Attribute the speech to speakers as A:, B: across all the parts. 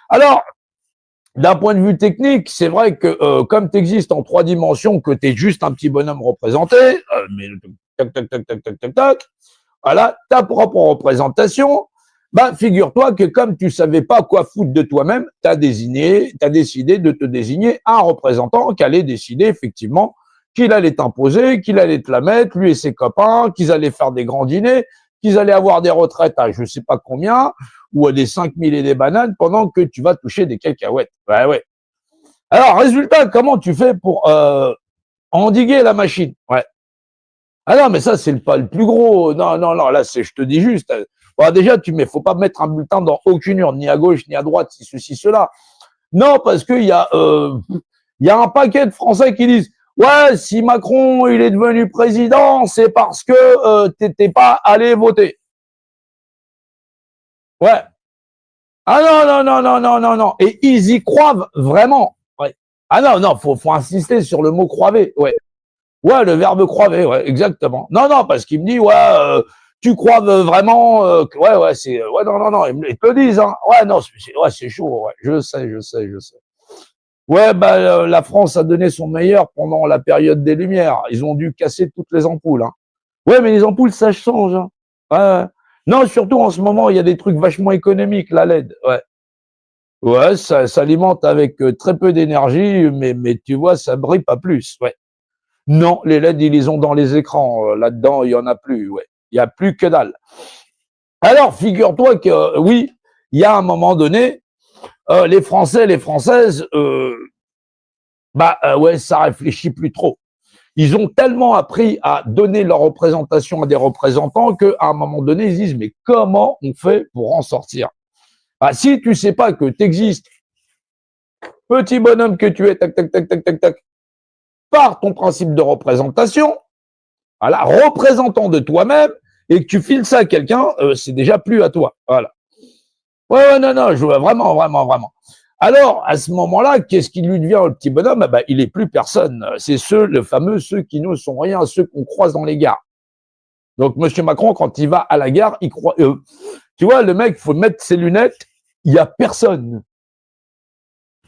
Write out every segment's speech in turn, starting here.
A: Alors, d'un point de vue technique, c'est vrai que comme tu existes en 3 dimensions, que tu es juste un petit bonhomme représenté, mais tac, tac, tac, tac, tac, tac, tac, voilà, ta propre représentation, bah, figure-toi que comme tu savais pas quoi foutre de toi-même, tu as décidé de te désigner un représentant qui allait décider effectivement qu'il allait t'imposer, qu'il allait te la mettre, lui et ses copains, qu'ils allaient faire des grands dîners, qu'ils allaient avoir des retraites à je sais pas combien, ou à des 5000 et des bananes pendant que tu vas toucher des cacahuètes. Ouais, ouais. Alors, résultat, comment tu fais pour endiguer la machine? Ouais. Ah non, mais ça, c'est pas le plus gros. Non, non, non, là, c'est, je te dis juste. Bon, déjà, faut pas mettre un bulletin dans aucune urne, ni à gauche, ni à droite, si ceci, cela. Non, parce il y a un paquet de Français qui disent, ouais, si Macron, il est devenu président, c'est parce que t'étais pas allé voter. Ouais. Ah non, non, non, non, non, non, non. Et ils y croient vraiment. Ouais. Ah non, non, faut insister sur le mot croiver. Ouais. Ouais, le verbe croiver, ouais, exactement. Non, non, parce qu'il me dit, ouais, tu crois vraiment ouais, ouais, c'est, ouais, non, non, non, ils te le disent, hein. Ouais, non, ouais, c'est chaud, ouais. Je sais, je sais, je sais. Ouais, bah, la France a donné son meilleur pendant la période des Lumières. Ils ont dû casser toutes les ampoules, hein. Ouais, mais les ampoules, ça change, hein. Ouais, ouais. Non, surtout en ce moment, il y a des trucs vachement économiques, la LED. Ouais. Ouais, ça s'alimente avec très peu d'énergie, mais tu vois, ça brille pas plus. Ouais. Non, les LED, ils les ont dans les écrans. Là-dedans, il y en a plus. Ouais, il y a plus que dalle. Alors, figure-toi que oui, il y a un moment donné, les Français, les Françaises, ouais, ça réfléchit plus trop. Ils ont tellement appris à donner leur représentation à des représentants qu'à un moment donné, ils disent mais comment on fait pour en sortir? Bah, si tu sais pas que tu existes, petit bonhomme que tu es, tac, tac, tac, tac, tac, tac, par ton principe de représentation, voilà, représentant de toi-même, et que tu files ça à quelqu'un, c'est déjà plus à toi. Voilà. Ouais, ouais, non, non, je vois vraiment, vraiment, vraiment. Alors, à ce moment-là, qu'est-ce qui lui devient le petit bonhomme? Ah bah, il est plus personne. C'est le fameux, ceux qui ne sont rien, ceux qu'on croise dans les gares. Donc, Monsieur Macron, quand il va à la gare, il croit, tu vois, le mec, faut mettre ses lunettes, il y a personne.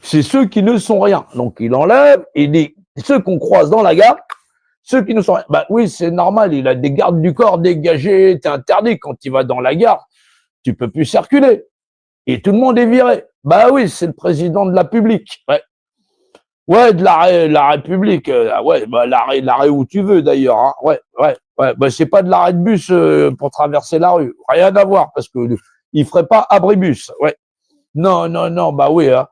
A: C'est ceux qui ne sont rien. Donc, il enlève, et dit, ceux qu'on croise dans la gare, ceux qui ne sont rien. Bah oui, c'est normal, il a des gardes du corps dégagés, t'es interdit quand il va dans la gare, tu peux plus circuler. Et tout le monde est viré. Bah oui, c'est le président de la République. Ouais. Ouais, de la République. Ouais, bah l'arrêt où tu veux d'ailleurs. Hein. Ouais, ouais, ouais. Bah c'est pas de l'arrêt de bus pour traverser la rue. Rien à voir parce que il ferait pas abribus. Ouais. Non, non, non. Bah oui. Hein.